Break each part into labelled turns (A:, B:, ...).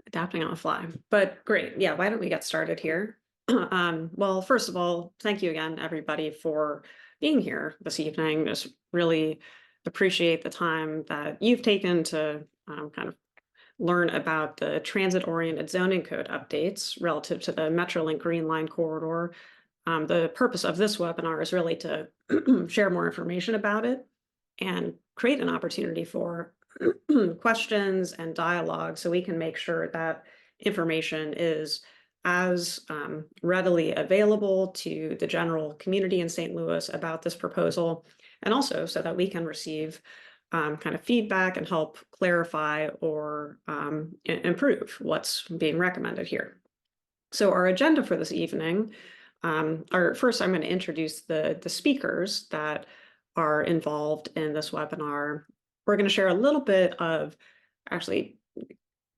A: Adapting on the fly, but great. Yeah, why don't we get started here? Well, first of all, thank you again, everybody, for being here this evening. Just really appreciate the time that you've taken to kind of learn about the transit-oriented zoning code updates relative to the Metrolink Green Line corridor. The purpose of this webinar is really to share more information about it and create an opportunity for questions and dialogue so we can make sure that information is as readily available to the general community in St. Louis about this proposal, and also so that we can receive kind of feedback and help clarify or improve what's being recommended here. So our agenda for this evening, first I'm going to introduce the speakers that are involved in this webinar. We're going to share a little bit of, actually,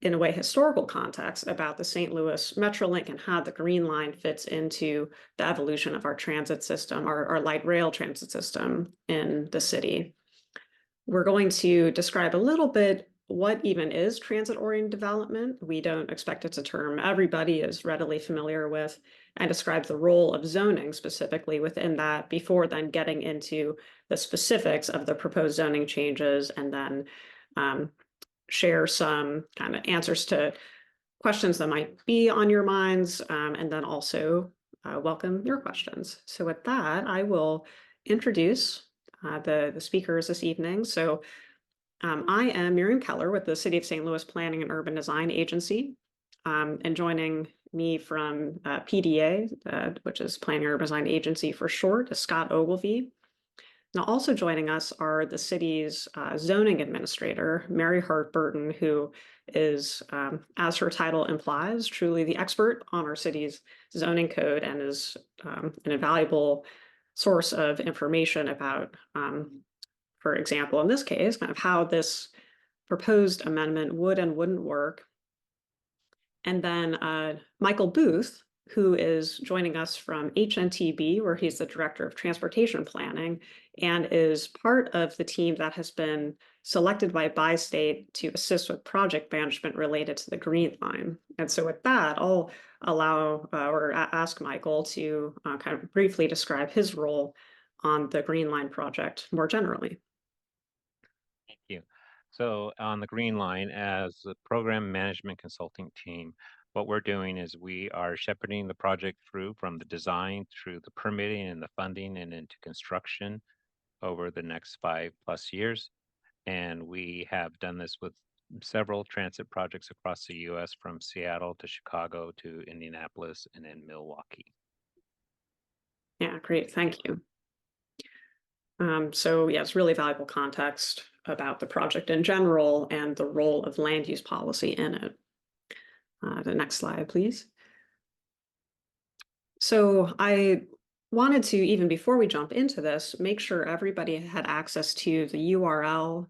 A: in a way, historical context about the St. Louis Metrolink and how the Green Line fits into the evolution of our transit system, our light rail transit system in the city. We're going to describe a little bit what even is transit-oriented development. We don't expect it's a term everybody is readily familiar with, and describe the role of zoning specifically within that before then getting into the specifics of the proposed zoning changes, and then share some kind of answers to questions that might be on your minds, and then also welcome your questions. So with that, I will introduce the speakers this evening. So I am Miriam Keller with the City of St. Louis Planning and Urban Design Agency, and joining me from PDA, which is Planning and Urban Design Agency for short, is Scott Ogilvie. Now, also joining us are the city's zoning administrator, Mary Hart Burton, who is, as her title implies, truly the expert on our city's zoning code and is an invaluable source of information about, for example, in this case, kind of how this proposed amendment would and wouldn't work. And then Michael Booth, who is joining us from HNTB, where he's the Director of Transportation Planning, and is part of the team that has been selected by Bi-State to assist with project management related to the Green Line. And so with that, I'll allow or ask Michael to kind of briefly describe his role on the Green Line project more generally.
B: Thank you. So on the Green Line, as the program management consulting team, what we're doing is we are shepherding the project through from the design through the permitting and the funding and into construction over the next 5+ years. And we have done this with several transit projects across the US, from Seattle to Chicago to Indianapolis and in Milwaukee.
A: Yeah, great. Thank you. So yes, really valuable context about the project in general and the role of land use policy in it. The next slide, please. So I wanted to, even before we jump into this, make sure everybody had access to the URL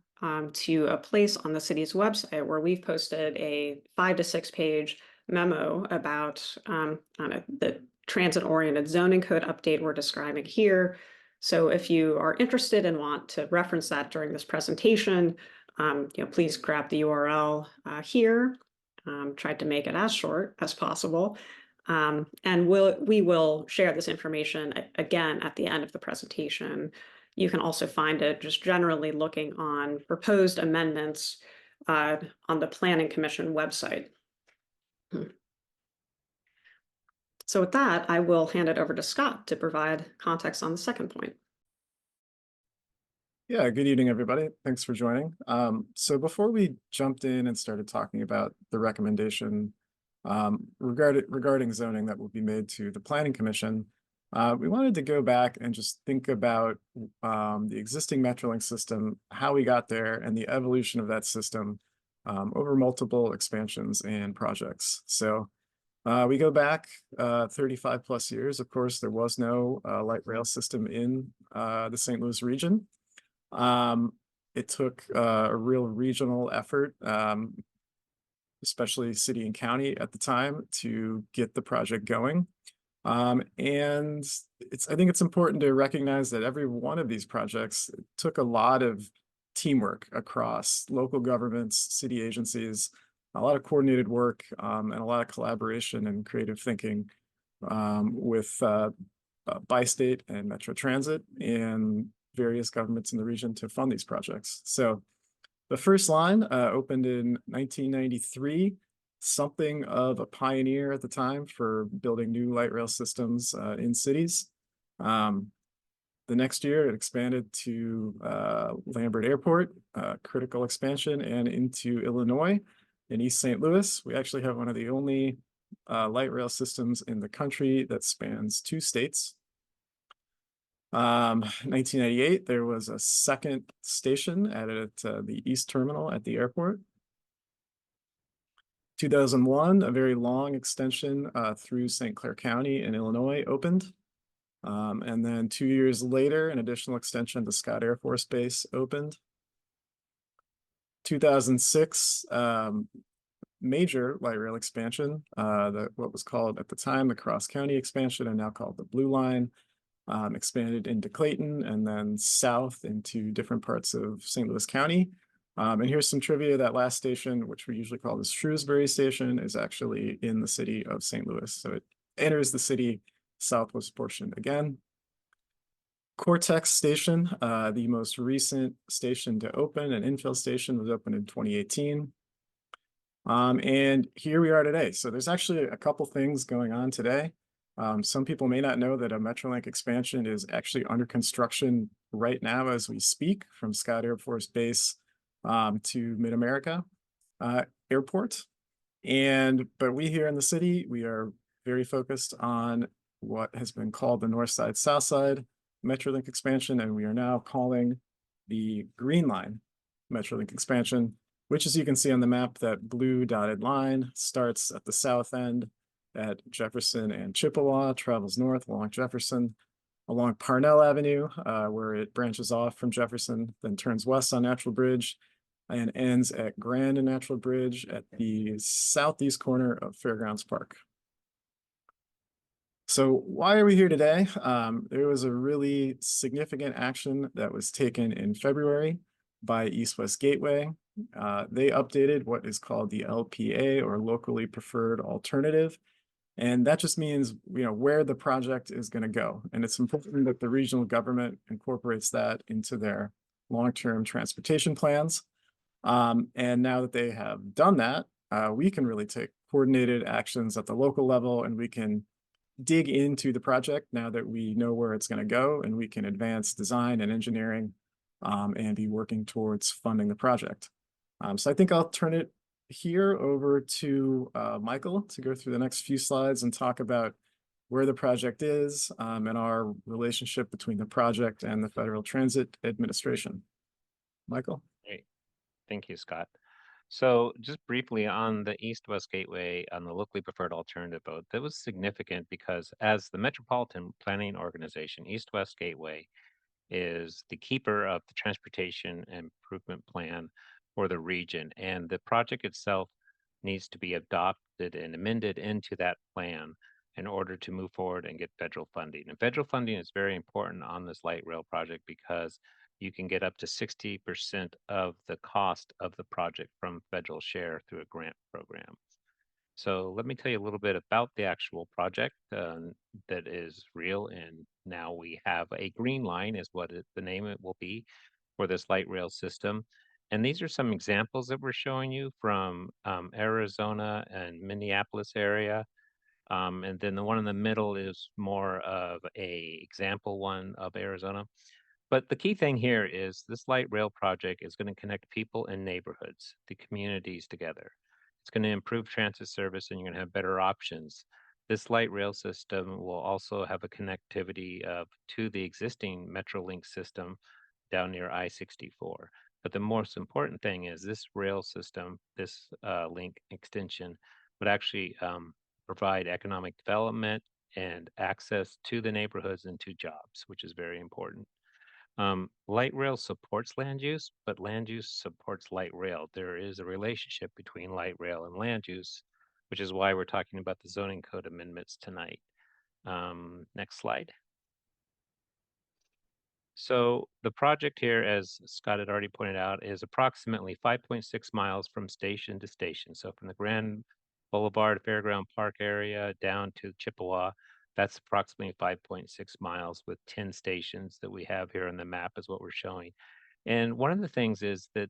A: to a place on the city's website where we've posted a 5 to 6 page memo about the transit-oriented zoning code update we're describing here. So if you are interested and want to reference that during this presentation, please grab the URL here. Tried to make it as short as possible. And we will share this information again at the end of the presentation. You can also find it just generally looking on proposed amendments on the Planning Commission website. So with that, I will hand it over to Scott to provide context on the second point.
C: Yeah, good evening, everybody. Thanks for joining. So before we jumped in and started talking about the recommendation regarding zoning that will be made to the Planning Commission, we wanted to go back and just think about the existing Metrolink system, how we got there, and the evolution of that system over multiple expansions and projects. So we go back 35+ years. Of course, there was no light rail system in the St. Louis region. It took a real regional effort, especially city and county at the time, to get the project going. And I think it's important to recognize that every one of these projects took a lot of teamwork across local governments, city agencies, a lot of coordinated work and a lot of collaboration and creative thinking with Bi-State and Metro Transit and various governments in the region to fund these projects. So the first line opened in 1993, something of a pioneer at the time for building new light rail systems in cities. The next year, it expanded to Lambert Airport, critical expansion, and into Illinois in East St. Louis. We actually have one of the only light rail systems in the country that spans 2 states. 1998, there was a second station added at the East Terminal at the airport. 2001, a very long extension through St. Clair County in Illinois opened. And then 2 years later, an additional extension to Scott Air Force Base opened. 2006, major light rail expansion, what was called at the time the Cross County expansion and now called the Blue Line, expanded into Clayton and then south into different parts of St. Louis County. And here's some trivia. That last station, which we usually call the Shrewsbury Station, is actually in the city of St. Louis. So it enters the city southwest portion again. Cortex Station, the most recent station to open, an infill station, was opened in 2018. And here we are today. So there's actually a couple things going on today. Some people may not know that a Metrolink expansion is actually under construction right now as we speak, from Scott Air Force Base to Mid-America Airport. But we here in the city, we are very focused on what has been called the North Side, South Side Metrolink expansion, and we are now calling the Green Line Metrolink expansion, which, as you can see on the map, that blue dotted line starts at the south end at Jefferson and Chippewa, travels north along Jefferson, along Parnell Avenue, where it branches off from Jefferson, then turns west on Natural Bridge, and ends at Grand and Natural Bridge at the southeast corner of Fairgrounds Park. So why are we here today? There was a really significant action that was taken in February by East West Gateway. They updated what is called the LPA, or Locally Preferred Alternative. And that just means, where the project is going to go. And it's important that the regional government incorporates that into their long-term transportation plans. And now that they have done that, we can really take coordinated actions at the local level, and we can dig into the project now that we know where it's going to go, and we can advance design and engineering and be working towards funding the project. So I think I'll turn it here over to Michael to go through the next few slides and talk about where the project is and our relationship between the project and the Federal Transit Administration. Michael.
B: Great. Thank you, Scott. So just briefly on the East-West Gateway, on the locally preferred alternative vote, that was significant because as the Metropolitan Planning Organization, East-West Gateway is the keeper of the transportation improvement plan for the region. And the project itself needs to be adopted and amended into that plan in order to move forward and get federal funding. And federal funding is very important on this light rail project because you can get up to 60% of the cost of the project from federal share through a grant program. So let me tell you a little bit about the actual project that is real. And now we have a green line is what the name it will be for this light rail system. And these are some examples that we're showing you from Arizona and Minneapolis area. And then the one in the middle is more of a example one of Arizona. But the key thing here is this light rail project is going to connect people and neighborhoods, the communities together. It's going to improve transit service and you're going to have better options. This light rail system will also have a connectivity to the existing Metrolink system down near I-64. But the most important thing is this rail system, this link extension, would actually provide economic development and access to the neighborhoods and to jobs, which is very important. Light rail supports land use, but land use supports light rail. There is a relationship between light rail and land use, which is why we're talking about the zoning code amendments tonight. Next slide. So the project here, as Scott had already pointed out, is approximately 5.6 miles from station to station. So from the Grand Boulevard Fairground Park area down to Chippewa, that's approximately 5.6 miles with 10 stations that we have here on the map is what we're showing. And one of the things is that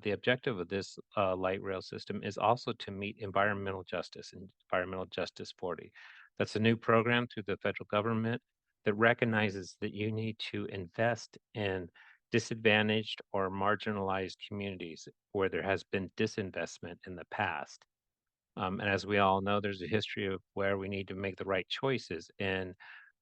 B: the objective of this light rail system is also to meet environmental justice and Environmental Justice 40. That's a new program through the federal government that recognizes that you need to invest in disadvantaged or marginalized communities where there has been disinvestment in the past. And as we all know, there's a history of where we need to make the right choices. And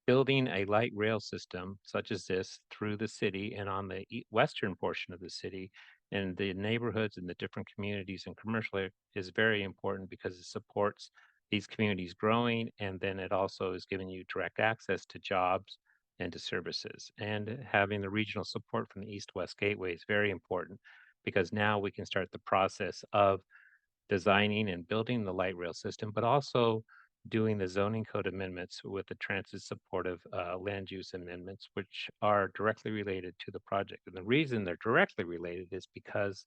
B: building a light rail system such as this through the city and on the western portion of the city and the neighborhoods and the different communities and commercial is very important because it supports these communities growing, and then it also is giving you direct access to jobs and to services. And having the regional support from the East-West Gateway is very important because now we can start the process of designing and building the light rail system, but also doing the zoning code amendments with the transit supportive land use amendments, which are directly related to the project. And the reason they're directly related is because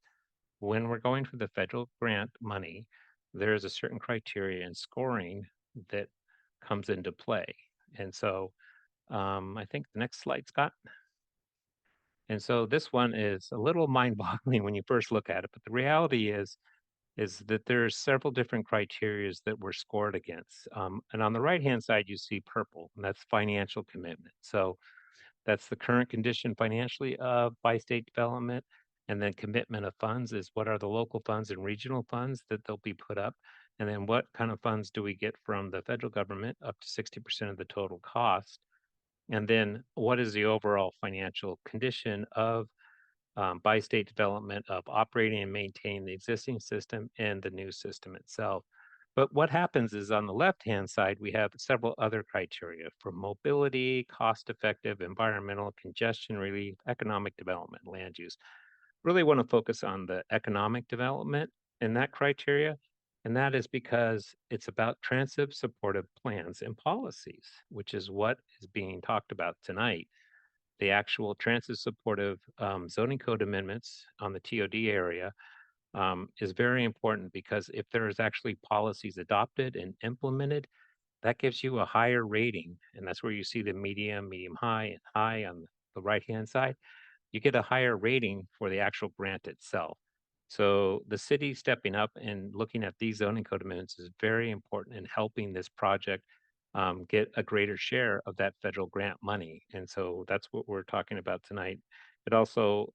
B: when we're going for the federal grant money, there is a certain criteria and scoring that comes into play. And so I think the next slide, Scott. And so this one is a little mind-boggling when you first look at it, but the reality is that there's several different criterias that were scored against. And on the right-hand side, you see purple, and that's financial commitment. So that's the current condition financially of bi-state development. And then commitment of funds is what are the local funds and regional funds that they'll be put up. And then what kind of funds do we get from the federal government up to 60% of the total cost? And then what is the overall financial condition of by state development of operating and maintaining the existing system and the new system itself. But what happens is on the left-hand side, we have several other criteria for mobility, cost-effective, environmental, congestion relief, economic development, land use. Really want to focus on the economic development in that criteria. And that is because it's about transit supportive plans and policies, which is what is being talked about tonight. The actual transit supportive zoning code amendments on the TOD area is very important because if there is actually policies adopted and implemented, that gives you a higher rating. And that's where you see the medium high, and high on the right-hand side. You get a higher rating for the actual grant itself. So the city stepping up and looking at these zoning code amendments is very important in helping this project get a greater share of that federal grant money. And so that's what we're talking about tonight. It also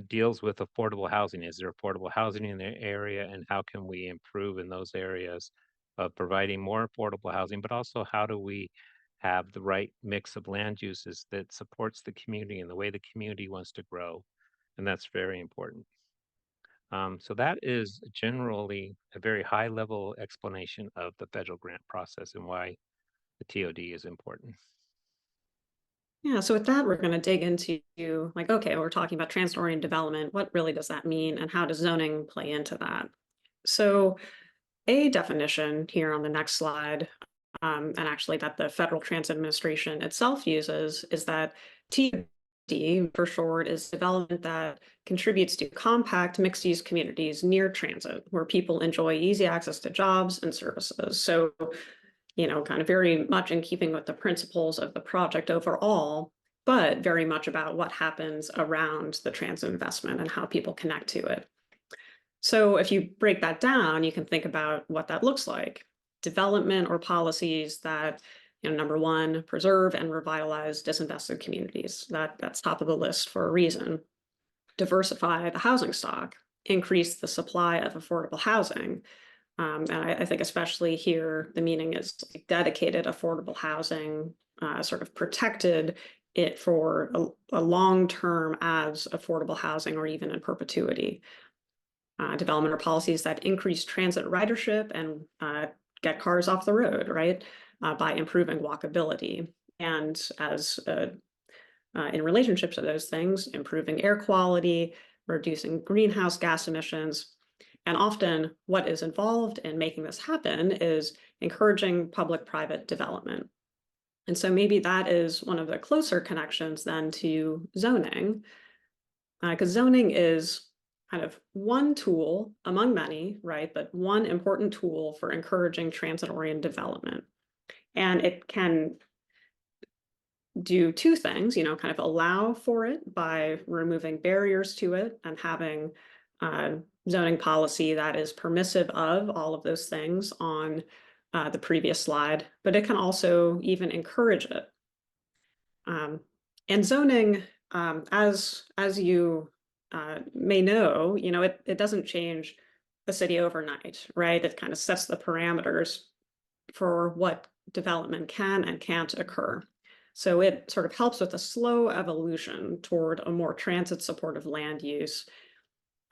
B: deals with affordable housing. Is there affordable housing in the area, and how can we improve in those areas of providing more affordable housing, but also how do we have the right mix of land uses that supports the community and the way the community wants to grow. And that's very important. So that is generally a very high level explanation of the federal grant process and why the TOD is important.
A: Yeah, so with that, we're going to dig into like, okay, we're talking about transit-oriented development. What really does that mean, and how does zoning play into that? So a definition here on the next slide, and actually that the Federal Transit Administration itself uses, is that TOD, for short, is development that contributes to compact mixed-use communities near transit, where people enjoy easy access to jobs and services. So kind of very much in keeping with the principles of the project overall, but very much about what happens around the transit investment and how people connect to it. So if you break that down, you can think about what that looks like. Development or policies that, number one, preserve and revitalize disinvested communities. That's top of the list for a reason. Diversify the housing stock, increase the supply of affordable housing. And I think especially here, the meaning is like dedicated affordable housing, sort of protected it for a long term as affordable housing or even in perpetuity. Development or policies that increase transit ridership and get cars off the road, right, by improving walkability. And as in relationship to those things, improving air quality, reducing greenhouse gas emissions. And often what is involved in making this happen is encouraging public-private development. And so maybe that is one of the closer connections then to zoning, because zoning is kind of one tool among many, right? But one important tool for encouraging transit-oriented development. And it can do two things, kind of allow for it by removing barriers to it and having zoning policy that is permissive of all of those things on the previous slide, but it can also even encourage it. And zoning, as you may know, it doesn't change the city overnight, right? It kind of sets the parameters for what development can and can't occur. So it sort of helps with a slow evolution toward a more transit supportive land use.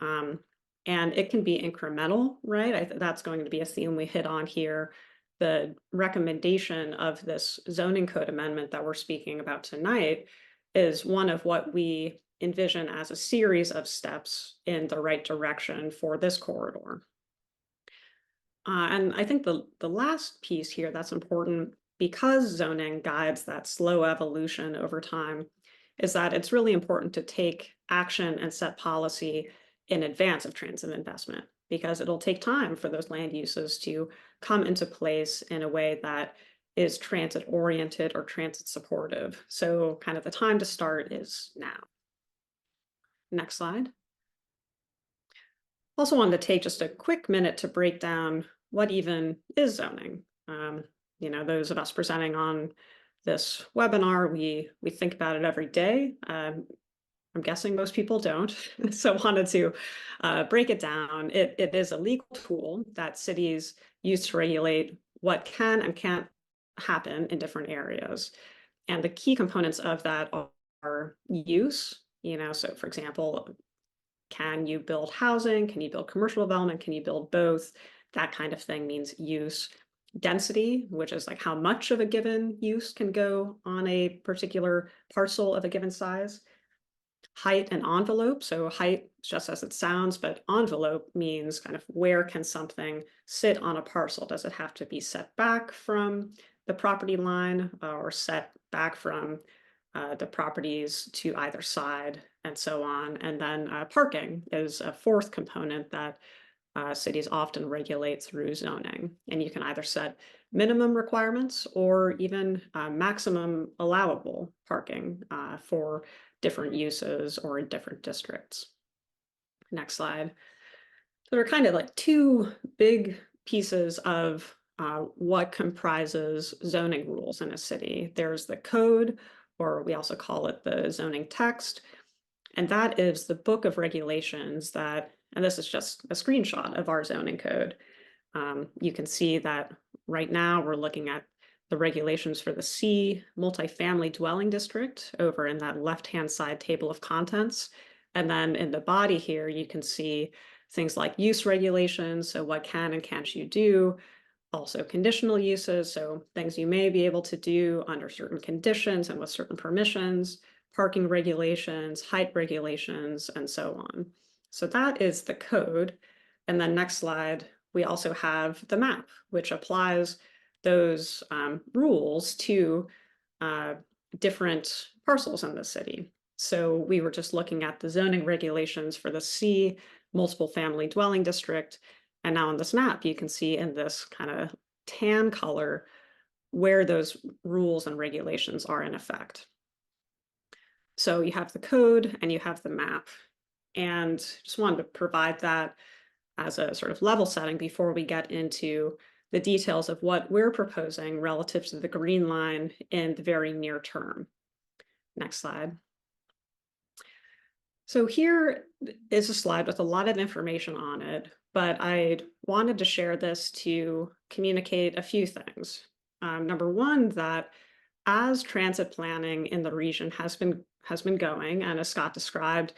A: And it can be incremental, right? That's going to be a theme we hit on here. The recommendation of this zoning code amendment that we're speaking about tonight is one of what we envision as a series of steps in the right direction for this corridor. And I think the last piece here that's important, because zoning guides that slow evolution over time, is that it's really important to take action and set policy in advance of transit investment, because it'll take time for those land uses to come into place in a way that is transit oriented or transit supportive. So kind of the time to start is now. Next slide. Also wanted to take just a quick minute to break down what even is zoning. Those of us presenting on this webinar, we think about it every day. I'm guessing most people don't, so wanted to break it down. It is a legal tool that cities use to regulate what can and can't happen in different areas. And the key components of that are use, so for example, can you build housing? Can you build commercial development? Can you build both? That kind of thing means use. Density, which is like how much of a given use can go on a particular parcel of a given size. Height and envelope. So height, just as it sounds, but envelope means kind of where can something sit on a parcel? Does it have to be set back from the property line or set back from the properties to either side, and so on? And then parking is a fourth component that cities often regulate through zoning. And you can either set minimum requirements or even maximum allowable parking for different uses or in different districts. Next slide. So there are kind of like two big pieces of what comprises zoning rules in a city. There's the code, or we also call it the zoning text. And that is the book of regulations that, and this is just a screenshot of our zoning code. You can see that right now we're looking at the regulations for the C multifamily dwelling district over in that left-hand side table of contents. And then in the body here, you can see things like use regulations. So what can and can't you do? Also conditional uses. So things you may be able to do under certain conditions and with certain permissions, parking regulations, height regulations, and so on. So that is the code. And then next slide, we also have the map, which applies those rules to different parcels in the city. So we were just looking at the zoning regulations for the C multiple family dwelling district. And now on this map, you can see in this kind of tan color where those rules and regulations are in effect. So you have the code and you have the map. And just wanted to provide that as a sort of level setting before we get into the details of what we're proposing relative to the green line in the very near term. Next slide. So here is a slide with a lot of information on it, but I wanted to share this to communicate a few things. Number one, that as transit planning in the region has been going, and as Scott described,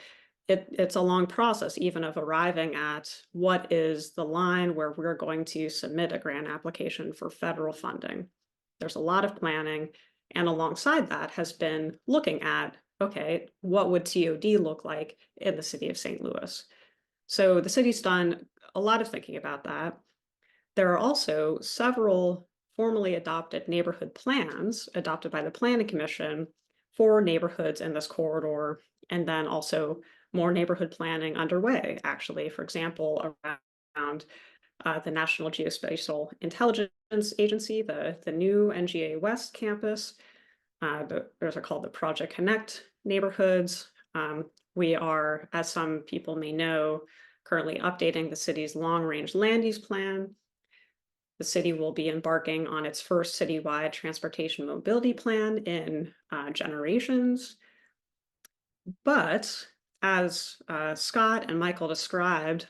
A: it's a long process even of arriving at what is the line where we're going to submit a grant application for federal funding. There's a lot of planning, and alongside that has been looking at, okay, what would TOD look like in the city of St. Louis? So the city's done a lot of thinking about that. There are also several formally adopted neighborhood plans adopted by the Planning Commission for neighborhoods in this corridor, and then also more neighborhood planning underway, actually, for example, around the National Geospatial Intelligence Agency, the new NGA West campus. Those are called the Project Connect neighborhoods. We are, as some people may know, currently updating the city's long-range land use plan. The city will be embarking on its first citywide transportation mobility plan in generations. But as Scott and Michael described,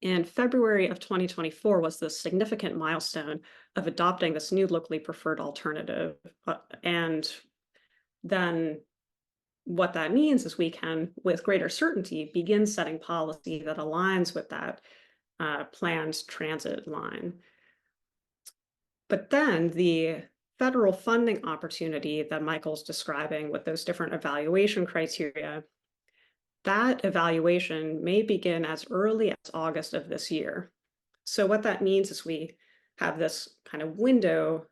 A: in February of 2024 was the significant milestone of adopting this new locally preferred alternative. And then what that means is we can, with greater certainty, begin setting policy that aligns with that planned transit line. But then the federal funding opportunity that Michael's describing with those different evaluation criteria, that evaluation may begin as early as August of this year. So what that means is we have this kind of window,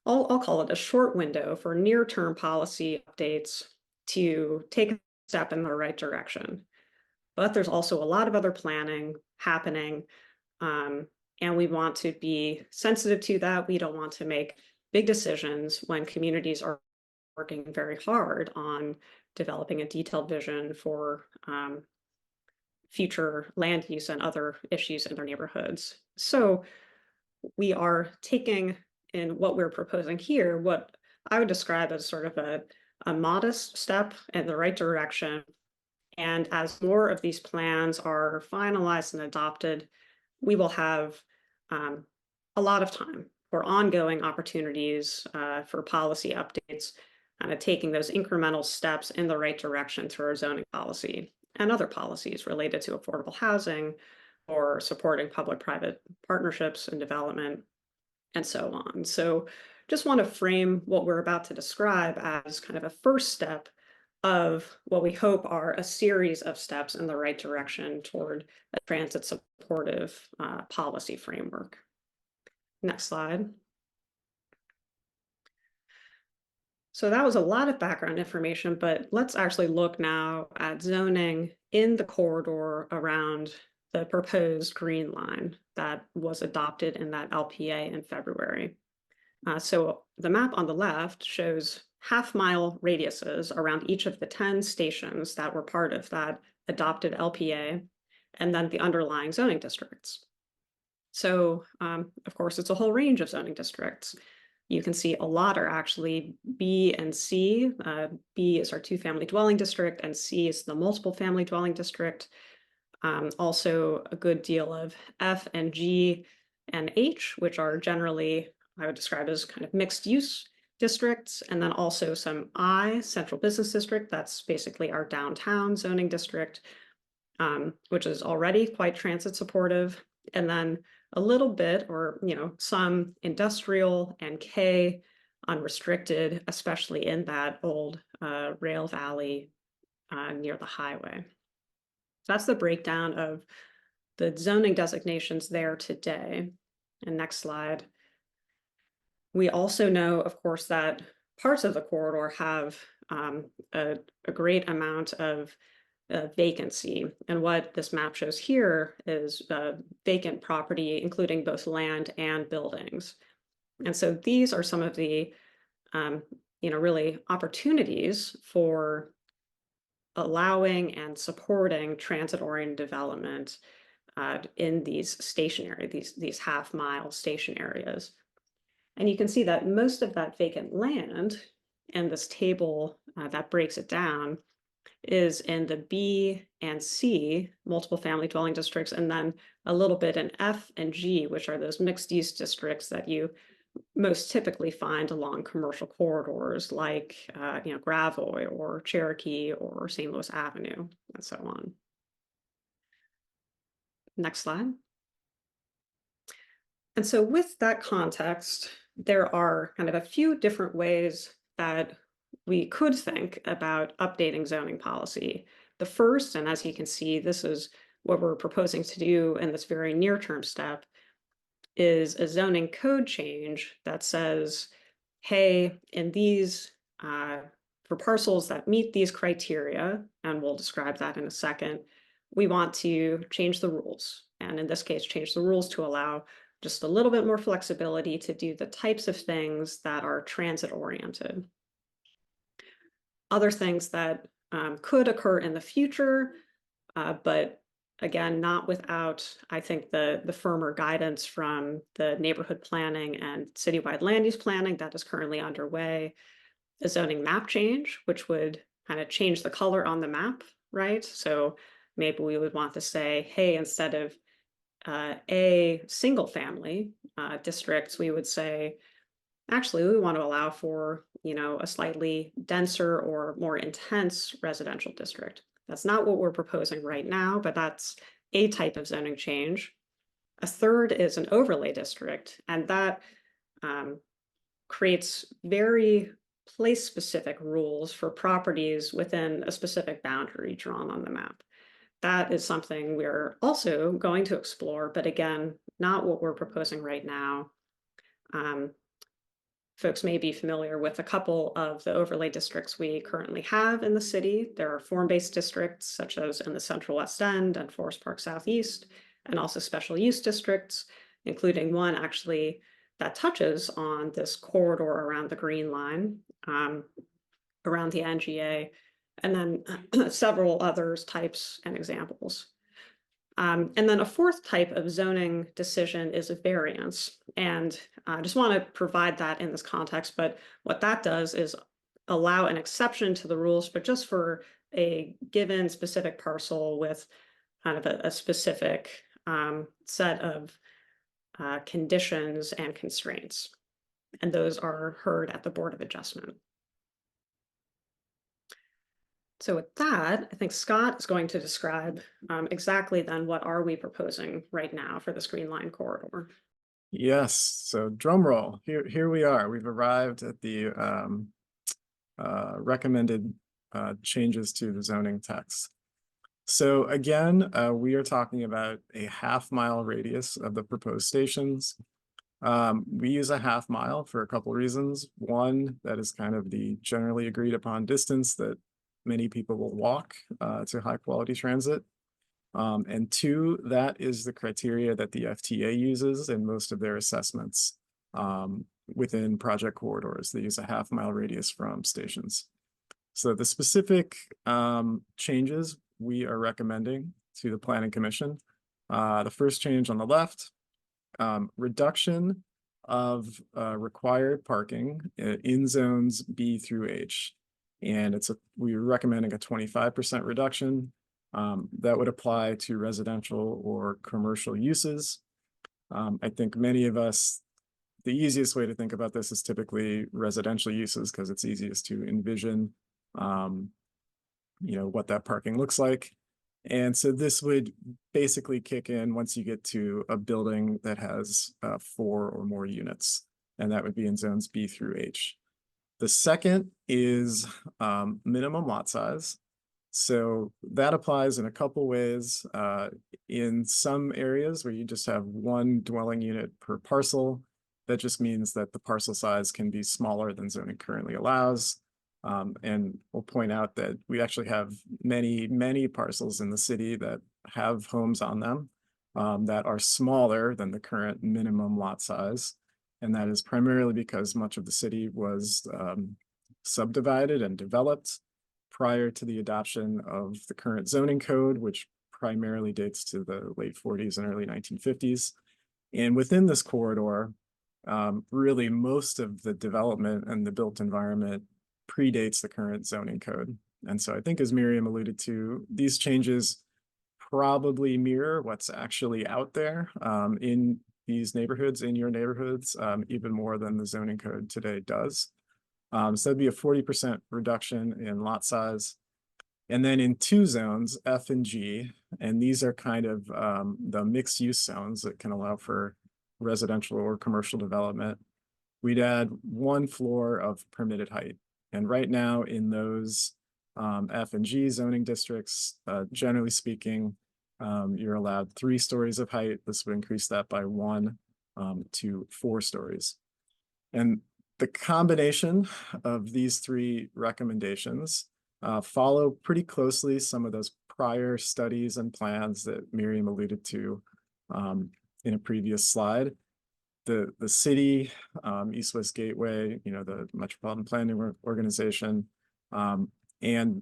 A: I'll call it a short window for near-term policy updates to take a step in the right direction. But there's also a lot of other planning happening, and we want to be sensitive to that. We don't want to make big decisions when communities are working very hard on developing a detailed vision for future land use and other issues in their neighborhoods. So we are taking, in what we're proposing here, what I would describe as sort of a modest step in the right direction. And as more of these plans are finalized and adopted, we will have a lot of time for ongoing opportunities for policy updates, taking those incremental steps in the right direction through our zoning policy and other policies related to affordable housing or supporting public-private partnerships and development and so on. So just want to frame what we're about to describe as kind of a first step of what we hope are a series of steps in the right direction toward a transit supportive policy framework. Next slide. So that was a lot of background information, but let's actually look now at zoning in the corridor around the proposed green line that was adopted in that LPA in February. So the map on the left shows half-mile radiuses around each of the 10 stations that were part of that adopted LPA, and then the underlying zoning districts. So, of course, it's a whole range of zoning districts. You can see a lot are actually B and C. B is our two-family dwelling district, and C is the multiple family dwelling district. Also, a good deal of F and G and H, which are generally, I would describe as kind of mixed use districts, and then also some I, Central Business District. That's basically our downtown zoning district, which is already quite transit supportive. And then a little bit, or some industrial and K unrestricted, especially in that old rail valley near the highway. So that's the breakdown of the zoning designations there today. And next slide. We also know, of course, that parts of the corridor have a great amount of vacancy. And what this map shows here is vacant property, including both land and buildings. And so these are some of the, really opportunities for allowing and supporting transit-oriented development in these these half-mile station areas. And you can see that most of that vacant land in this table that breaks it down is in the B and C multiple family dwelling districts, and then a little bit in F and G, which are those mixed use districts that you most typically find along commercial corridors like Gravois or Cherokee or St. Louis Avenue and so on. Next slide. And so with that context, there are kind of a few different ways that we could think about updating zoning policy. The first, and as you can see, this is what we're proposing to do in this very near-term step, is a zoning code change that says, hey, in these, for parcels that meet these criteria, and we'll describe that in a second, we want to change the rules. And in this case, change the rules to allow just a little bit more flexibility to do the types of things that are transit oriented. Other things that could occur in the future, but again, not without, I think, the firmer guidance from the neighborhood planning and citywide land use planning that is currently underway. The zoning map change, which would kind of change the color on the map, right? So maybe we would want to say, hey, instead of a single family districts, we would say, actually, we want to allow for, a slightly denser or more intense residential district. That's not what we're proposing right now, but that's a type of zoning change. A third is an overlay district, and that creates very place-specific rules for properties within a specific boundary drawn on the map. That is something we're also going to explore, but again, not what we're proposing right now. Folks may be familiar with a couple of the overlay districts we currently have in the city. There are form-based districts, such as in the Central West End and Forest Park Southeast, and also special use districts, including one actually that touches on this corridor around the Green Line, around the NGA, and then several others, types and examples. And then a fourth type of zoning decision is a variance. And I just want to provide that in this context, but what that does is allow an exception to the rules, but just for a given specific parcel with kind of a specific set of conditions and constraints. And those are heard at the Board of Adjustment. So with that, I think Scott is going to describe exactly then what are we proposing right now for this Green Line corridor.
C: Yes, so drum roll. Here we are. We've arrived at the recommended changes to the zoning text. So again, we are talking about a half-mile radius of the proposed stations. We use a half mile for a couple reasons. One, that is kind of the generally agreed upon distance that many people will walk to high quality transit. And two, that is the criteria that the FTA uses in most of their assessments within project corridors. They use a half-mile radius from stations. So the specific changes we are recommending to the Planning Commission. The first change on the left, reduction of required parking in zones B through H. And we're recommending a 25% reduction. That would apply to residential or commercial uses. I think many of us, the easiest way to think about this is typically residential uses because it's easiest to envision, what that parking looks like. And so this would basically kick in once you get to a building that has 4 or more units, and that would be in zones B through H. The second is minimum lot size. So that applies in a couple ways. In some areas where you just have one dwelling unit per parcel, that just means that the parcel size can be smaller than zoning currently allows. And we'll point out that we actually have many parcels in the city that have homes on them that are smaller than the current minimum lot size. And that is primarily because much of the city was subdivided and developed prior to the adoption of the current zoning code, which primarily dates to the late 40s and early 1950s. And within this corridor, really most of the development and the built environment predates the current zoning code. And so I think, as Miriam alluded to, these changes probably mirror what's actually out there in these neighborhoods, in your neighborhoods, even more than the zoning code today does. So that'd be a 40% reduction in lot size. And then in 2 zones, F and G, and these are kind of the mixed use zones that can allow for residential or commercial development, we'd add 1 floor of permitted height. And right now in those F and G zoning districts, generally speaking, you're allowed 3 stories of height. This would increase that by 1. to 4 stories. And the combination of these 3 recommendations follow pretty closely some of those prior studies and plans that Miriam alluded to in a previous slide. The city, East West Gateway, the Metropolitan Planning Organization, and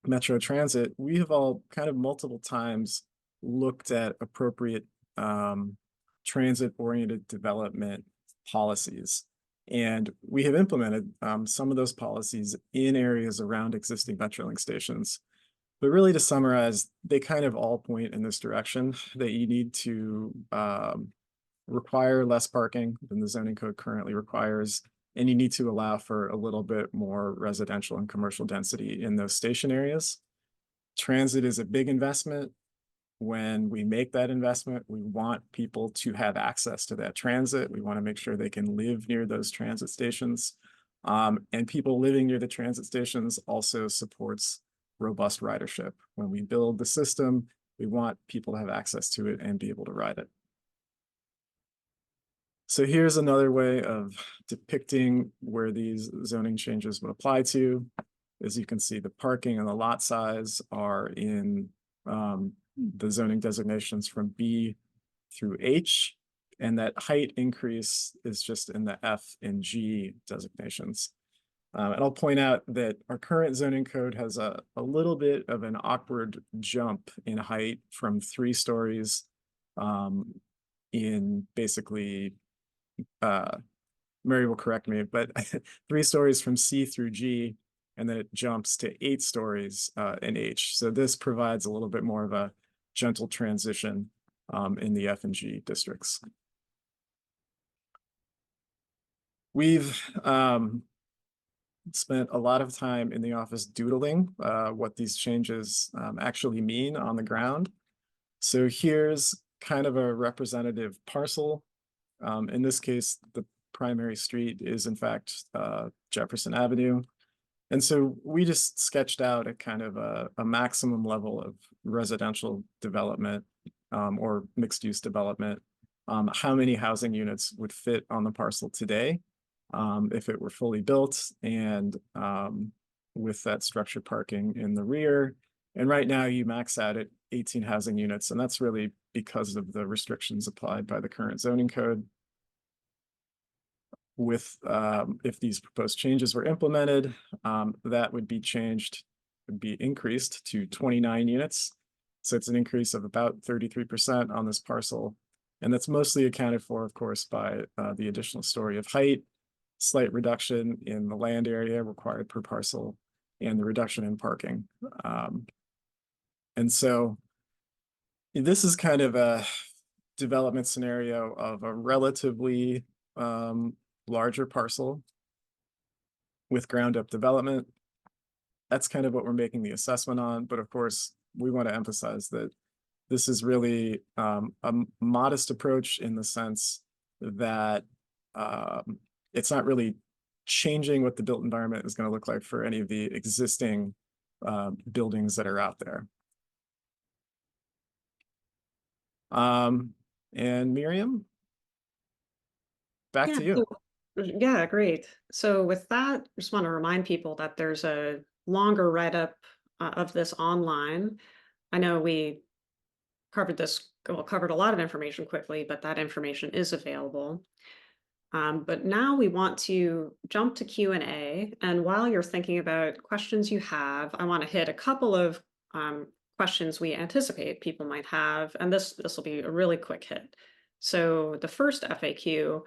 C: Metro Transit, we have all kind of multiple times looked at appropriate transit-oriented development policies. And we have implemented some of those policies in areas around existing Metrolink stations. But really, to summarize, they kind of all point in this direction, that you need to require less parking than the zoning code currently requires, and you need to allow for a little bit more residential and commercial density in those station areas. Transit is a big investment. When we make that investment, we want people to have access to that transit. We want to make sure they can live near those transit stations. And people living near the transit stations also supports robust ridership. When we build the system, we want people to have access to it and be able to ride it. So here's another way of depicting where these zoning changes would apply to. As you can see, the parking and the lot size are in the zoning designations from B through H, and that height increase is just in the F and G designations. And I'll point out that our current zoning code has a little bit of an awkward jump in height from 3 stories in basically, Mary will correct me, but 3 stories from C through G, and then it jumps to 8 stories in H. So this provides a little bit more of a gentle transition in the F and G districts. We've spent a lot of time in the office doodling what these changes actually mean on the ground. So here's kind of a representative parcel. In this case, the primary street is in fact Jefferson Avenue. And so we just sketched out a kind of a maximum level of residential development or mixed use development, how many housing units would fit on the parcel today if it were fully built, and with that structured parking in the rear. And right now you max out at 18 housing units, and that's really because of the restrictions applied by the current zoning code. With if these proposed changes were implemented, that would be increased to 29 units. So it's an increase of about 33% on this parcel. And that's mostly accounted for, of course, by the additional story of height, slight reduction in the land area required per parcel, and the reduction in parking. And so this is kind of a development scenario of a relatively larger parcel with ground up development. That's kind of what we're making the assessment on. But of course, we want to emphasize that this is really a modest approach in the sense that it's not really changing what the built environment is going to look like for any of the existing buildings that are out there. And Miriam, back to you.
A: Yeah, great. So with that, I just want to remind people that there's a longer write-up of this online. I know we covered a lot of information quickly, but that information is available. But now we want to jump to Q&A. And while you're thinking about questions you have, I want to hit a couple of questions we anticipate people might have. And this will be a really quick hit. So the first FAQ,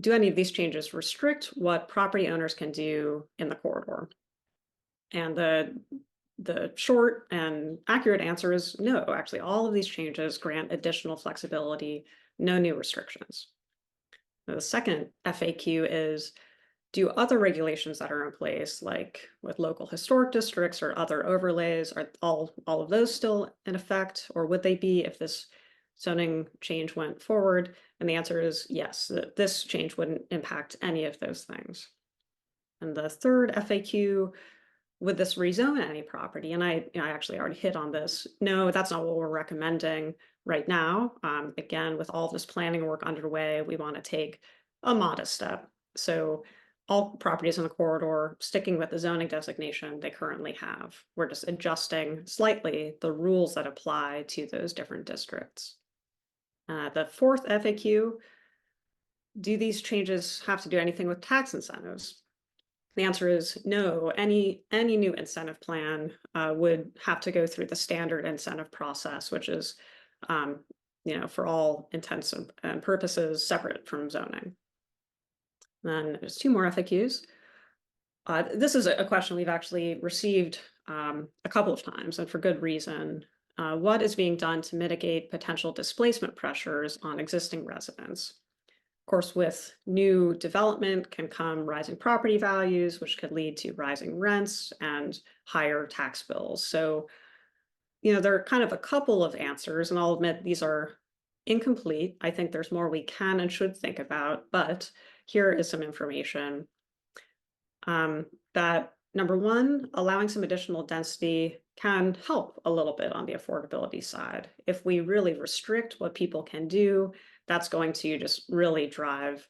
A: do any of these changes restrict what property owners can do in the corridor? And the short and accurate answer is no. Actually, all of these changes grant additional flexibility, no new restrictions. Now, the second FAQ is, do other regulations that are in place, like with local historic districts or other overlays, are all of those still in effect, or would they be if this zoning change went forward? And the answer is yes, that this change wouldn't impact any of those things. And the third FAQ, would this rezone any property? And I actually already hit on this. No, that's not what we're recommending right now. Again, with all this planning work underway, we want to take a modest step. So all properties in the corridor sticking with the zoning designation they currently have. We're just adjusting slightly the rules that apply to those different districts. The fourth FAQ, do these changes have to do anything with tax incentives? The answer is no. Any new incentive plan would have to go through the standard incentive process, which is, for all intents and purposes, separate from zoning. Then there's two more FAQs. This is a question we've actually received a couple of times, and for good reason. What is being done to mitigate potential displacement pressures on existing residents? Of course, with new development can come rising property values, which could lead to rising rents and higher tax bills. So, there are kind of a couple of answers, and I'll admit these are incomplete. I think there's more we can and should think about, but here is some information. That number one, allowing some additional density can help a little bit on the affordability side. If we really restrict what people can do, that's going to just really drive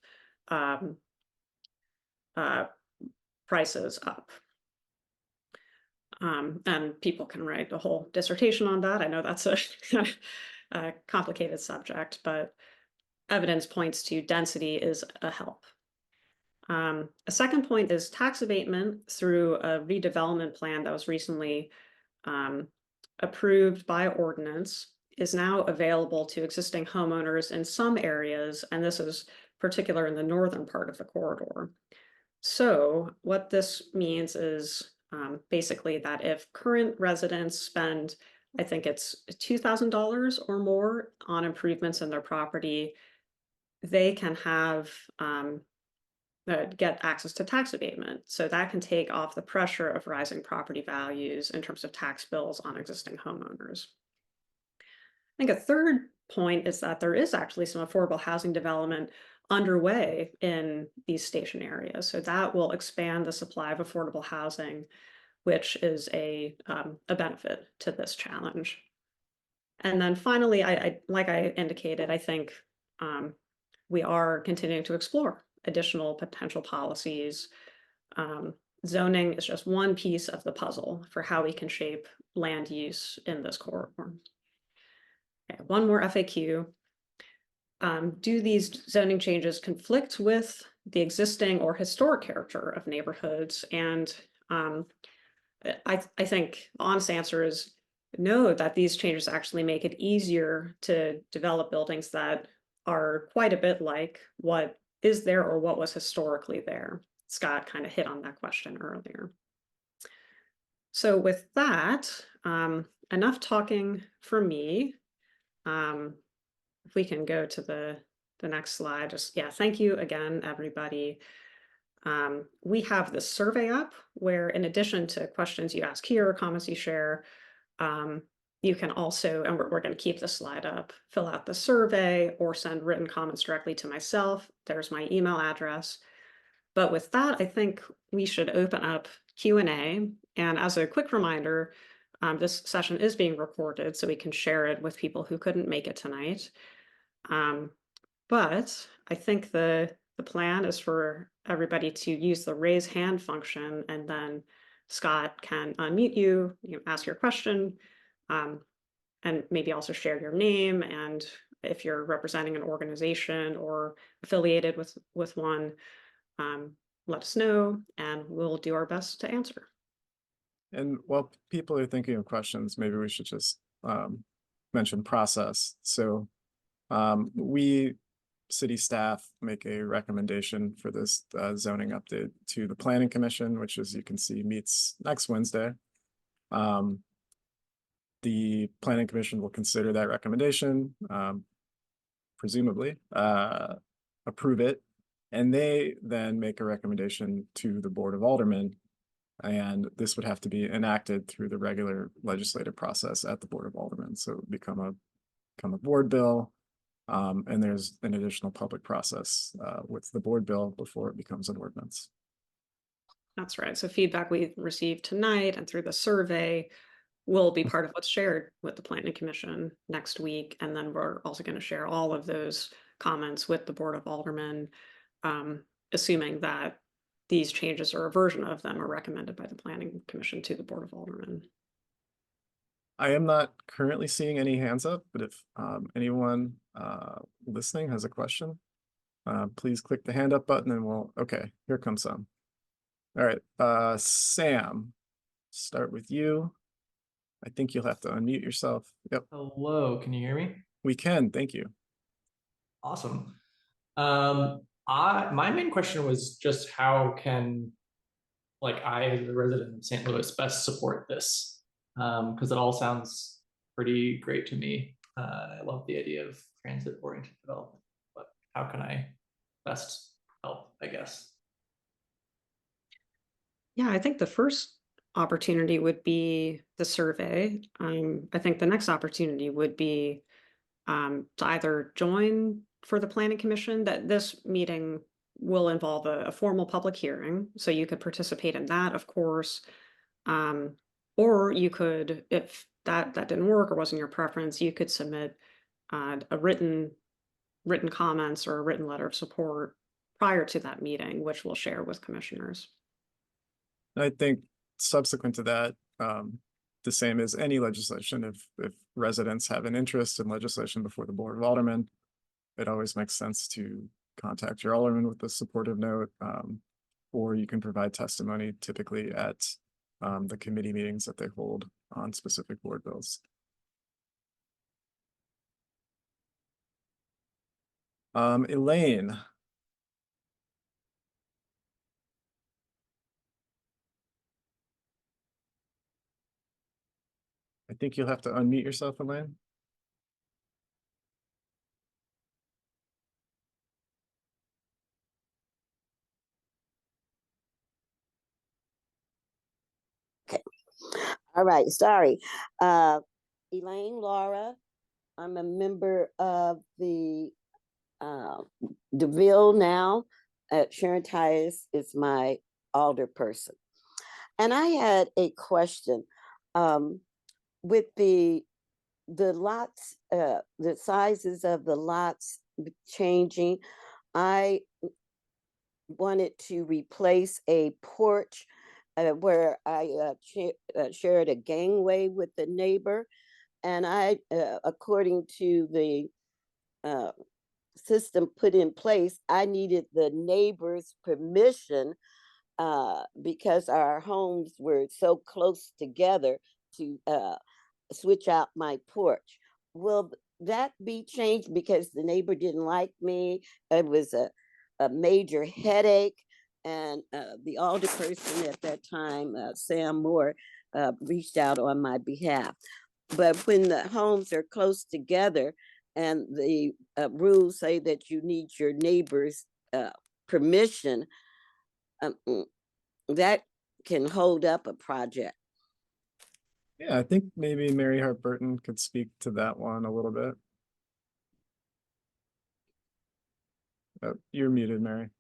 A: prices up. And people can write a whole dissertation on that. I know that's a complicated subject, but evidence points to density is a help. A second point is tax abatement through a redevelopment plan that was recently approved by ordinance is now available to existing homeowners in some areas, and this is particular in the northern part of the corridor. So what this means is basically that if current residents spend, I think it's $2,000 or more on improvements in their property, they can have get access to tax abatement. So that can take off the pressure of rising property values in terms of tax bills on existing homeowners. I think a third point is that there is actually some affordable housing development underway in these station areas. So that will expand the supply of affordable housing, which is a benefit to this challenge. And then finally, like I indicated, I think we are continuing to explore additional potential policies. Zoning is just one piece of the puzzle for how we can shape land use in this corridor. Okay, one more FAQ. Do these zoning changes conflict with the existing or historic character of neighborhoods? And I think the honest answer is no, that these changes actually make it easier to develop buildings that are quite a bit like what is there or what was historically there. Scott kind of hit on that question earlier. So with that, enough talking for me. If we can go to the next slide, thank you again, everybody. We have this survey up where, in addition to questions you ask here, comments you share, you can also, and we're going to keep the slide up, fill out the survey or send written comments directly to myself. There's my email address. But with that, I think we should open up Q&A. And as a quick reminder, this session is being recorded, so we can share it with people who couldn't make it tonight. But I think the plan is for everybody to use the raise hand function, and then Scott can unmute you, ask your question, and maybe also share your name. And if you're representing an organization or affiliated with one, let us know, and we'll do our best to answer.
C: And while people are thinking of questions, maybe we should just mention process. So we, city staff, make a recommendation for this zoning update to the Planning Commission, which, as you can see, meets next Wednesday. The Planning Commission will consider that recommendation, presumably approve it, and they then make a recommendation to the Board of Aldermen. And this would have to be enacted through the regular legislative process at the Board of Aldermen. So it would become a board bill. And there's an additional public process with the board bill before it becomes an ordinance.
A: That's right. So feedback we received tonight and through the survey will be part of what's shared with the planning commission next week. And then we're also going to share all of those comments with the Board of Aldermen, assuming that these changes or a version of them are recommended by the planning commission to the Board of Aldermen.
C: I am not currently seeing any hands up, but if anyone listening has a question, please click the hand up button and okay, here comes some. All right, Sam, start with you. I think you'll have to unmute yourself. Yep,
D: Hello, can you hear me?
C: we can, thank you.
D: Awesome. My main question was just how can I as a resident of St. Louis best support this? Because it all sounds pretty great to me. I love the idea of transit-oriented development, but how can I best help, I guess?
A: Yeah, I think the first opportunity would be the survey. I think the next opportunity would be to either join for the planning commission. That this meeting will involve a formal public hearing, so you could participate in that, of course. Or you could, if that didn't work or wasn't your preference, you could submit a written comments or a written letter of support prior to that meeting, which we'll share with commissioners.
C: I think subsequent to that, the same as any legislation, if residents have an interest in legislation before the Board of Aldermen, it always makes sense to contact your alderman with a supportive note, or you can provide testimony typically at the committee meetings that they hold on specific board bills. Elaine. I think you'll have to unmute yourself, Elaine.
E: Okay. All right. Sorry. Elaine Laura. I'm a member of the DeVille now. Sharon Tyus is my alderperson. And I had a question with the lots, the sizes of the lots changing. I wanted to replace a porch where I shared a gangway with the neighbor. And I, according to the system put in place, I needed the neighbor's permission because our homes were so close together to switch out my porch. Will that be changed because the neighbor didn't like me? It was a major headache. And the alderperson at that time, Sam Moore, reached out on my behalf. But when the homes are close together and the rules say that you need your neighbor's permission, that can hold up a project.
C: Yeah, I think maybe Mary Hart Burton could speak to that one a little bit. You're muted, Mary.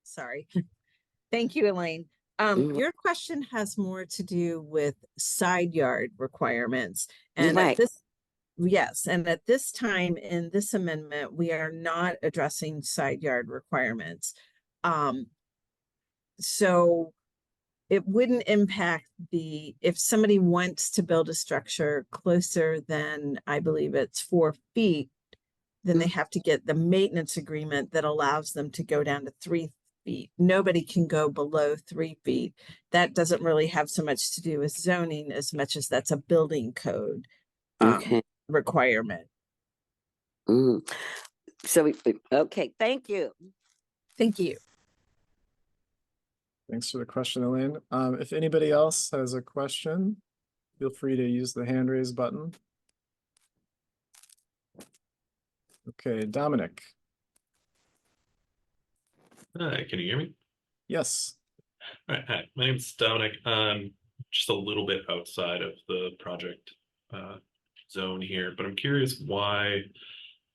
F: Sorry. Thank you, Elaine. Your question has more to do with side yard requirements. And
E: Right.
F: at this, yes, and at this time in this amendment, we are not addressing side yard requirements. So it wouldn't impact if somebody wants to build a structure closer than, I believe it's 4 feet, then they have to get the maintenance agreement that allows them to go down to 3 feet. Nobody can go below 3 feet. That doesn't really have so much to do with zoning as much as that's a building code requirement.
E: So, okay, thank you.
F: Thank you.
C: Thanks for the question, Elaine. If anybody else has a question, feel free to use the hand raise button. Okay, Dominic.
G: Hi, can you hear me?
C: Yes.
G: All right, hi, my name's Dominic. Just a little bit outside of the project zone here, but I'm curious why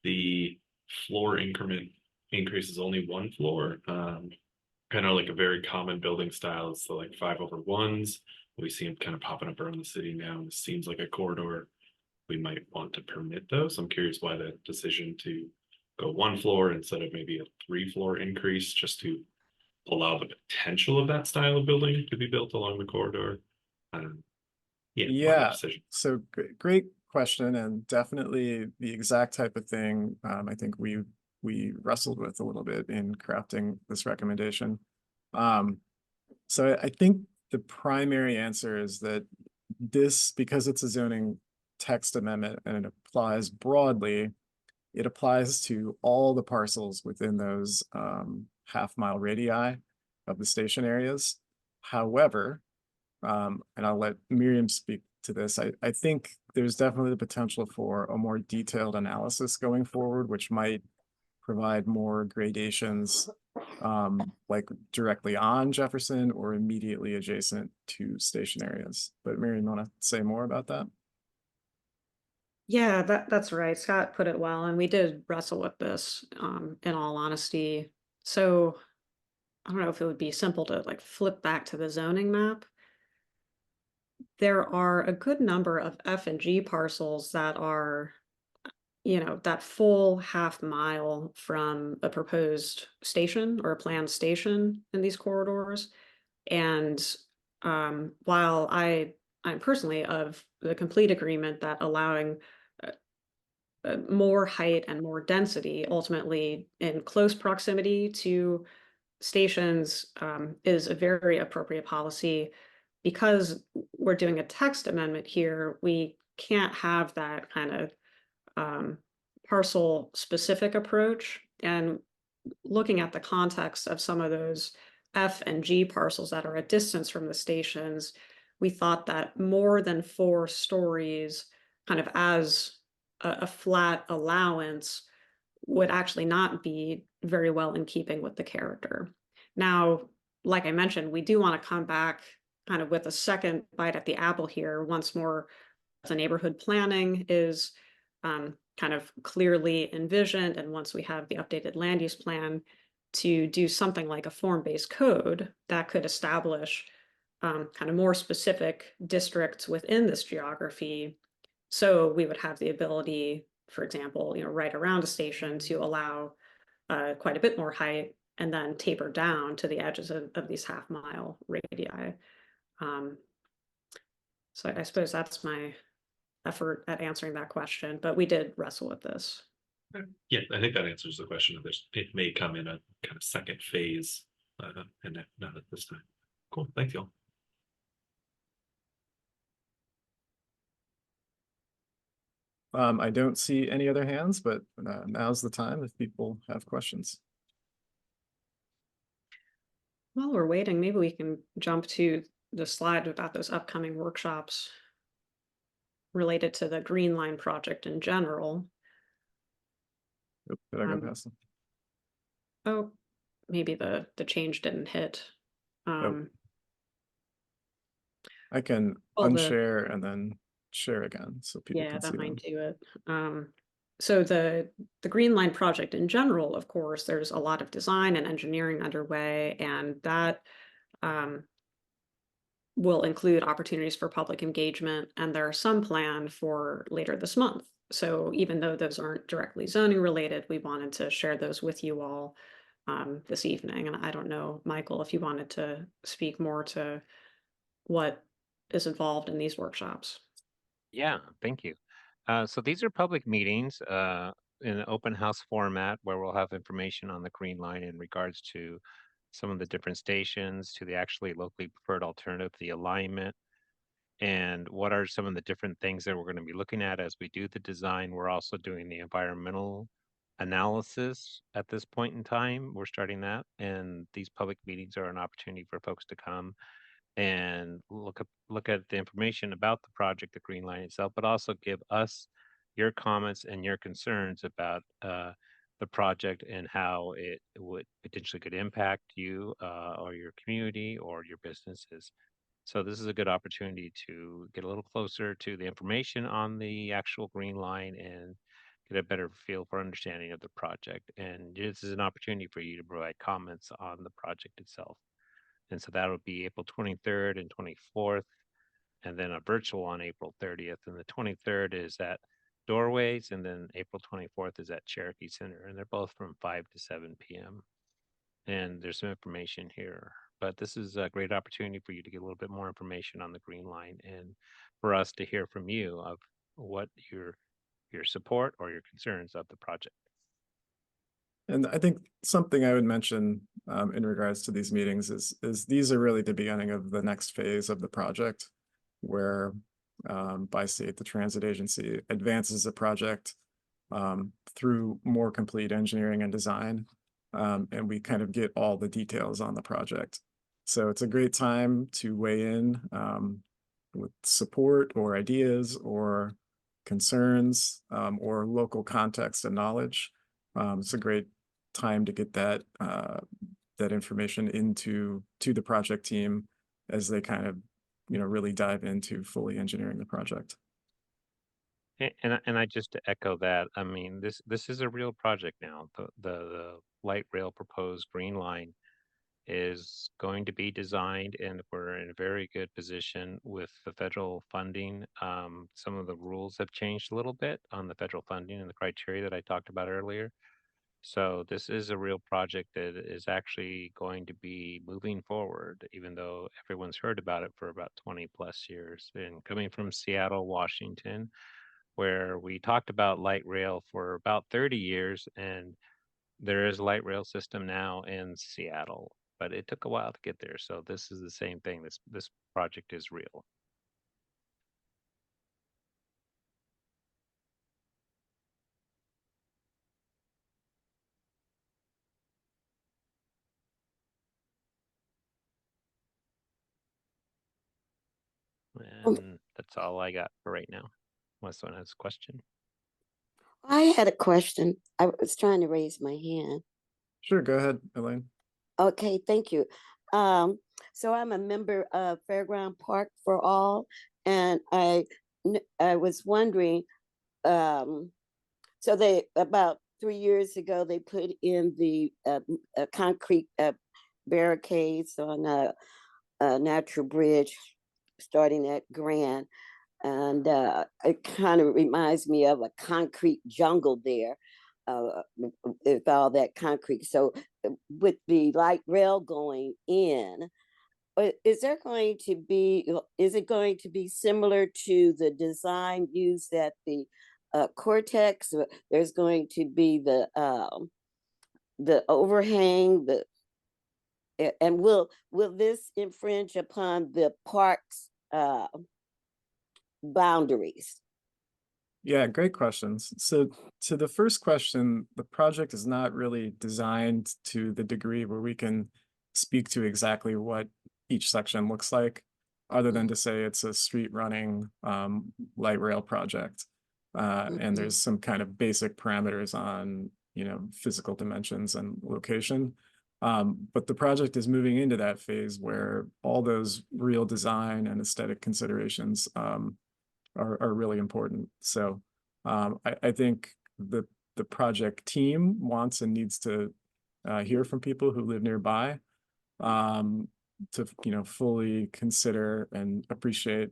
G: the floor increment increase is only one floor. Kind of like a very common building style. So like 5/1s. We see them kind of popping up around the city now. This seems like a corridor we might want to permit those. I'm curious why the decision to go one floor instead of maybe a 3-floor increase, just to allow the potential of that style of building to be built along the corridor. Yeah, why that
C: Yeah,
G: decision?
C: so great question, and definitely the exact type of thing I think we wrestled with a little bit in crafting this recommendation. So I think the primary answer is that this, because it's a zoning text amendment and it applies broadly, it applies to all the parcels within those half-mile radii of the station areas. However, and I'll let Miriam speak to this, I think there's definitely the potential for a more detailed analysis going forward, which might provide more gradations like directly on Jefferson or immediately adjacent to station areas. But Miriam, you want to say more about that?
A: Yeah, that's right. Scott put it well, and we did wrestle with this, in all honesty. So I don't know if it would be simple to like flip back to the zoning map. There are a good number of F and G parcels that are, that full half mile from a proposed station or a planned station in these corridors. And while I'm personally of the complete agreement that allowing uh, more height and more density ultimately in close proximity to stations is a very appropriate policy, because we're doing a text amendment here, we can't have that kind of parcel specific approach. And looking at the context of some of those F and G parcels that are a distance from the stations, we thought that more than 4 stories, kind of as a flat allowance, would actually not be very well in keeping with the character. Now, like I mentioned, we do want to come back kind of with a second bite at the apple here once more the neighborhood planning is kind of clearly envisioned, and once we have the updated land use plan, to do something like a form-based code that could establish kind of more specific districts within this geography. So we would have the ability, for example, right around a station to allow quite a bit more height and then taper down to the edges of these half-mile radii. So I suppose that's my effort at answering that question, but we did wrestle with this.
G: Yeah, I think that answers the question of this. It may come in a kind of second phase, and not at this time. Cool, thank you all.
C: I don't see any other hands, but now's the time if people have questions.
A: While we're waiting, maybe we can jump to the slide about those upcoming workshops related to the Green Line project in general.
C: Oop, did I go
A: Um,
C: past them?
A: Oh, maybe the change didn't hit.
C: I can
A: well,
C: unshare and then share again so people
A: Yeah,
C: can see
A: that
C: them.
A: might do it. So the Green Line project in general, of course, there's a lot of design and engineering underway, and that will include opportunities for public engagement, and there are some planned for later this month. So even though those aren't directly zoning related, we wanted to share those with you all this evening. And I don't know, Michael, if you wanted to speak more to what is involved in these workshops.
B: Yeah, thank you. So these are public meetings in an open house format where we'll have information on the Green Line in regards to some of the different stations, to the actually locally preferred alternative, the alignment, and what are some of the different things that we're going to be looking at as we do the design. We're also doing the environmental analysis at this point in time. We're starting that, and these public meetings are an opportunity for folks to come and look at the information about the project, the Green Line itself, but also give us your comments and your concerns about the project and how it would potentially could impact you or your community or your businesses. So this is a good opportunity to get a little closer to the information on the actual Green Line and get a better feel for understanding of the project. And this is an opportunity for you to provide comments on the project itself. And so that'll be April 23rd and 24th, and then a virtual on April 30th. And the 23rd is at Doorways, and then April 24th is at Cherokee Center. And they're both from 5 to 7 p.m. And there's some information here. But this is a great opportunity for you to get a little bit more information on the Green Line, and for us to hear from you of what your support or your concerns of the project.
C: And I think something I would mention in regards to these meetings is these are really the beginning of the next phase of the project, where Bi-State, the transit agency, advances the project through more complete engineering and design, and we kind of get all the details on the project. So it's a great time to weigh in with support or ideas or concerns or local context and knowledge. It's a great time to get that that information into the project team as they kind of really dive into fully engineering the project.
B: And I just to echo that, I mean, this is a real project now. The light rail proposed Green Line is going to be designed, and we're in a very good position with the federal funding. Some of the rules have changed a little bit on the federal funding and the criteria that I talked about earlier. So this is a real project that is actually going to be moving forward, even though everyone's heard about it for about 20 plus years. And coming from Seattle, Washington, where we talked about light rail for about 30 years, and there is a light rail system now in Seattle, but it took a while to get there. So this is the same thing. This project is real. And that's all I got for right now. Unless someone has a question.
E: I had a question. I was trying to raise my hand.
C: Sure, go ahead, Elaine.
E: Okay, thank you. So I'm a member of Fairground Park for All, and I was wondering, so they about 3 years ago they put in the concrete barricades on a natural bridge starting at Grand, and it kind of reminds me of a concrete jungle there. With all that concrete. So with the light rail going in, is it going to be similar to the design used at the Cortex? There's going to be the overhang, and will this infringe upon the park's boundaries?
C: Yeah, great questions. So to the first question, the project is not really designed to the degree where we can speak to exactly what each section looks like, other than to say it's a street running light rail project. And there's some kind of basic parameters on, physical dimensions and location. But the project is moving into that phase where all those real design and aesthetic considerations are really important. So I think the project team wants and needs to hear from people who live nearby to fully consider and appreciate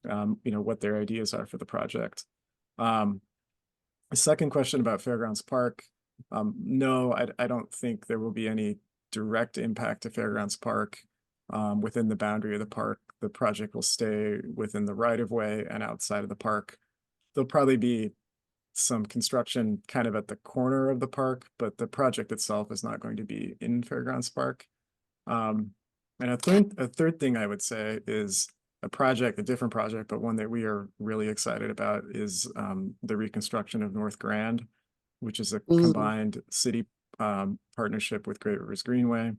C: what their ideas are for the project. The second question about Fairgrounds Park, no, I don't think there will be any direct impact to Fairgrounds Park within the boundary of the park. The project will stay within the right of way and outside of the park. There'll probably be some construction kind of at the corner of the park, but the project itself is not going to be in Fairgrounds Park. And a third thing I would say is a different project, but one that we are really excited about is the reconstruction of North Grand, which is a combined city partnership with Great Rivers Greenway.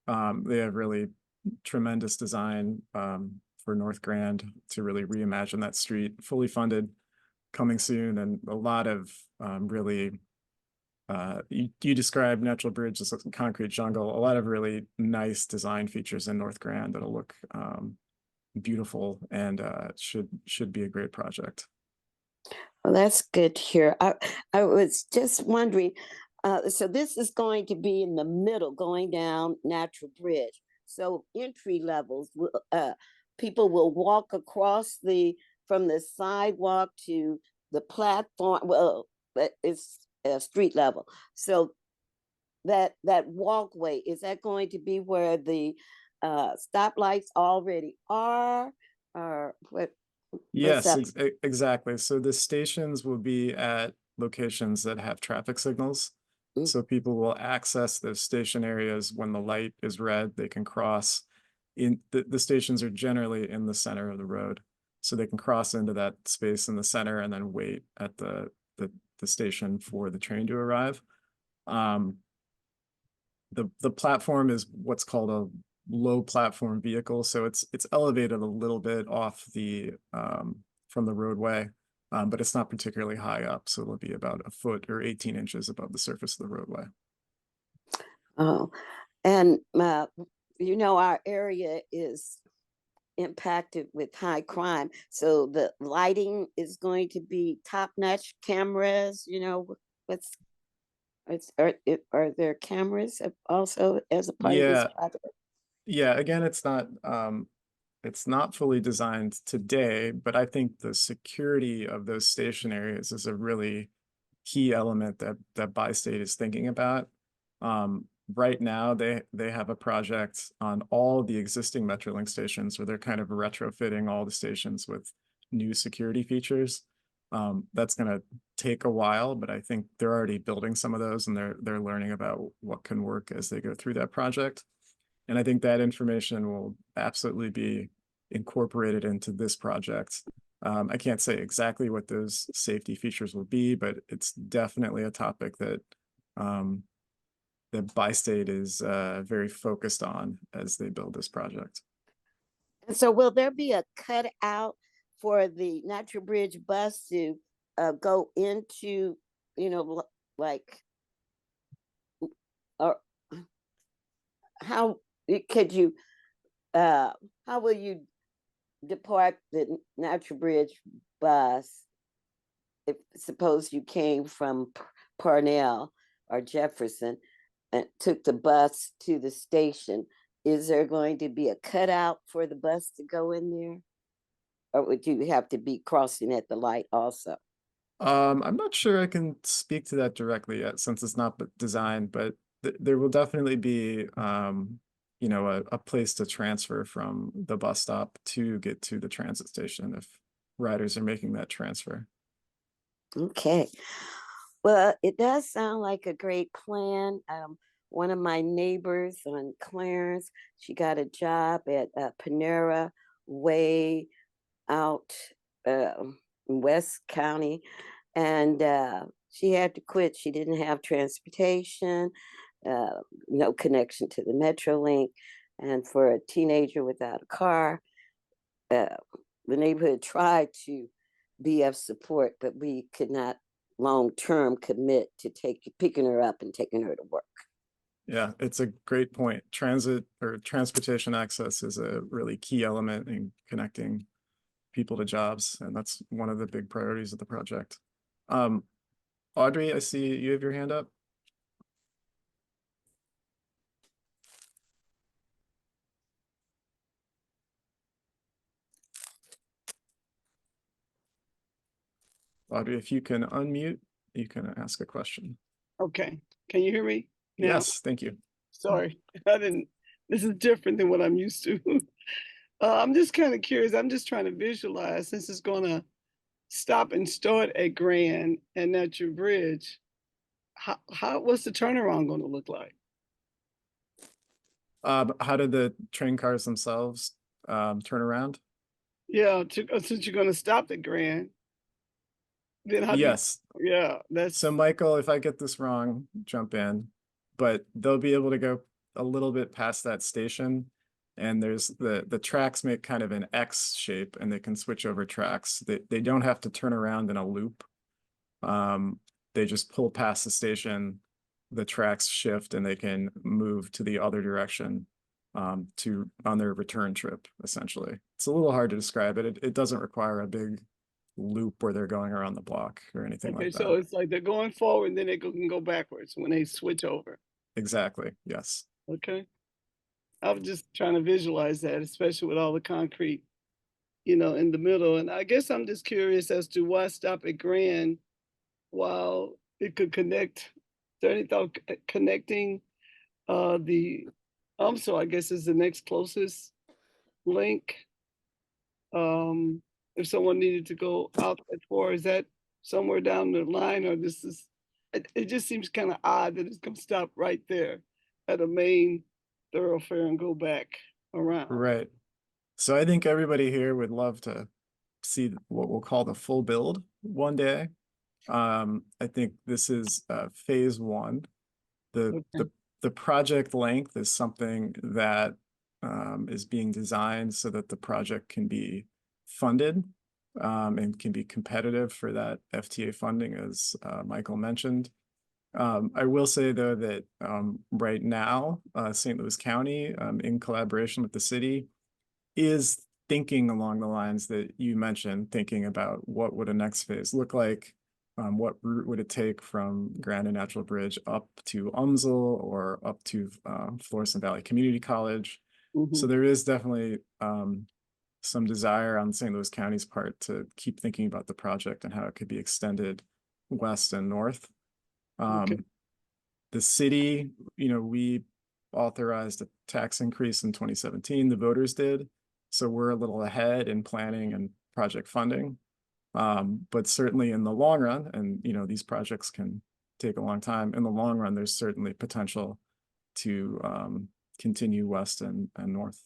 C: They have really tremendous design for North Grand to really reimagine that street, fully funded, coming soon, and a lot of really you described Natural Bridge as a concrete jungle, a lot of really nice design features in North Grand that'll look beautiful and should be a great project.
E: Well, that's good to hear. I was just wondering, so this is going to be in the middle, going down Natural Bridge. So entry levels, people will walk across from the sidewalk to the platform. Well, but it's street level. So that walkway, is that going to be where the stoplights already are, or what?
C: Yes,
E: up?
C: exactly. So the stations will be at locations that have traffic signals.
E: Mm.
C: So people will access those station areas when the light is red, they can cross. The stations are generally in the center of the road. So they can cross into that space in the center and then wait at the station for the train to arrive. The platform is what's called a low platform vehicle, so it's elevated a little bit off the from the roadway, but it's not particularly high up, so it'll be about a foot or 18 inches above the surface of the roadway.
E: Oh, and our area is impacted with high crime, so the lighting is going to be top-notch cameras. Are there cameras also as a part of this
C: Yeah,
E: project?
C: yeah. Again, it's not fully designed today, but I think the security of those station areas is a really key element that Bi-State is thinking about. Right now, they have a project on all the existing Metrolink stations where they're kind of retrofitting all the stations with new security features. That's going to take a while, but I think they're already building some of those, and they're learning about what can work as they go through that project. And I think that information will absolutely be incorporated into this project. I can't say exactly what those safety features will be, but it's definitely a topic that that Bi-State is very focused on as they build this project.
E: And so will there be a cutout for the Natural Bridge bus to go into, like, or how could you, how will you depart the Natural Bridge bus if suppose you came from Parnell or Jefferson and took the bus to the station? Is there going to be a cutout for the bus to go in there? Or would you have to be crossing at the light also?
C: I'm not sure I can speak to that directly yet since it's not designed, but there will definitely be a place to transfer from the bus stop to get to the transit station if riders are making that transfer.
E: Okay. Well, it does sound like a great plan. One of my neighbors on Clarence, she got a job at Panera way out in West County, and she had to quit. She didn't have transportation, no connection to the Metrolink, and for a teenager without a car, the neighborhood tried to be of support, but we could not long-term commit to picking her up and taking her to work.
C: Yeah, it's a great point. Transit or transportation access is a really key element in connecting people to jobs, and that's one of the big priorities of the project. Audrey, I see you have your hand up. Audrey, if you can unmute, you can ask a question.
H: Okay, can you hear me now?
C: Yes, thank you.
H: Sorry, this is different than what I'm used to. I'm just kind of curious. I'm just trying to visualize since it's gonna stop and start at Grand and Natural Bridge. What's the turnaround gonna look like?
C: How did the train cars themselves turn around?
H: Yeah, since you're gonna stop at Grand, then how do you?
C: Yes.
H: Yeah, that's
C: So Michael, if I get this wrong, jump in, but they'll be able to go a little bit past that station, and there's the tracks make kind of an X shape, and they can switch over tracks. They don't have to turn around in a loop. They just pull past the station, the tracks shift, and they can move to the other direction on their return trip, essentially. It's a little hard to describe it. It doesn't require a big loop where they're going around the block or anything
H: Okay,
C: like
H: so
C: that.
H: it's like they're going forward and then they can go backwards when they switch over.
C: Exactly, yes.
H: Okay. I was just trying to visualize that, especially with all the concrete, you know, in the middle. And I guess I'm just curious as to why stop at Grand while it could connect. Is there any thought connecting the UMSL, I guess, is the next closest link? If someone needed to go out that far, is that somewhere down the line, or this is? It just seems kind of odd that it's gonna stop right there at a main thoroughfare and go back around.
C: Right. So I think everybody here would love to see what we'll call the full build one day. I think this is phase one. The project length is something that is being designed so that the project can be funded and can be competitive for that FTA funding, as Michael mentioned. I will say though that right now, St. Louis County, in collaboration with the city, is thinking along the lines that you mentioned, thinking about what would a next phase look like, what route would it take from Grand and Natural Bridge up to UMSL or up to Florissant Valley Community College. So there is definitely some desire on St. Louis County's part to keep thinking about the project and how it could be extended west and north. The city, you know, we authorized a tax increase in 2017, the voters did. So we're a little ahead in planning and project funding. But certainly in the long run, and you know, these projects can take a long time. In the long run, there's certainly potential to continue west and north.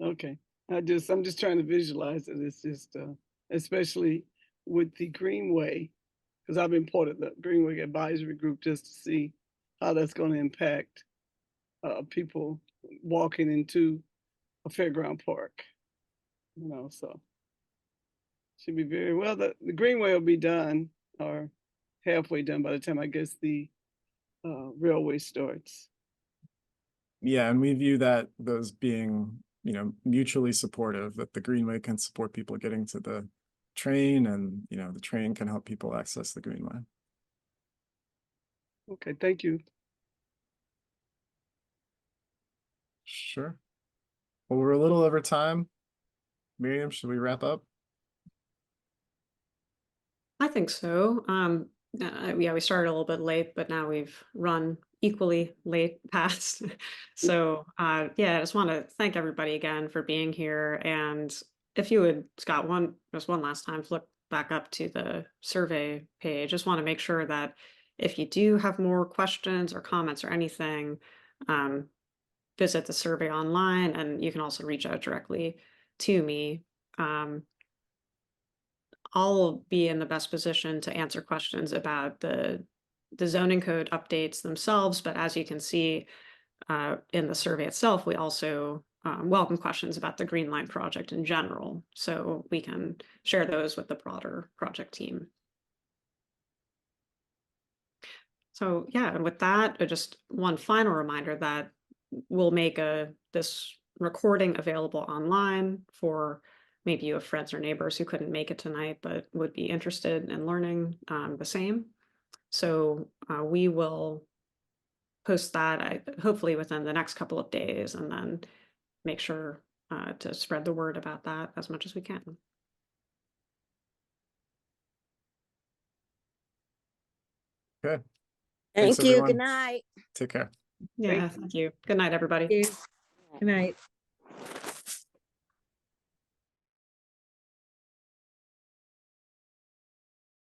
H: Okay, I'm just trying to visualize it. It's just especially with the Greenway, because I've been part of the Greenway Advisory Group just to see how that's going to impact people walking into a fairground park. You know, so should be very well. The Greenway will be done or halfway done by the time I guess the railway starts.
C: Yeah, and we view that those being, you know, mutually supportive, that the Greenway can support people getting to the train and, you know, the train can help people access the Greenway.
H: Okay, thank you.
C: Sure. Well, we're a little over time. Miriam, should we wrap up?
A: I think so. Yeah, we started a little bit late, but now we've run equally late past. So, yeah, I just want to thank everybody again for being here. And if you would, Scott, just one last time, flip back up to the survey page. Just want to make sure that if you do have more questions or comments or anything, visit the survey online, and you can also reach out directly to me. I'll be in the best position to answer questions about the zoning code updates themselves, but as you can see in the survey itself, we also welcome questions about the Green Line project in general, so we can share those with the broader project team. So yeah, and with that, just one final reminder that we'll make this recording available online for maybe you have friends or neighbors who couldn't make it tonight, but would be interested in learning the same. So we will post that hopefully within the next couple of days, and then make sure to spread the word about that as much as we can.
C: Okay.
E: Thank
C: Thanks,
E: you.
C: everyone.
E: Good night.
C: Take care.
A: Yeah, thank you. Good night, everybody.
F: Good night.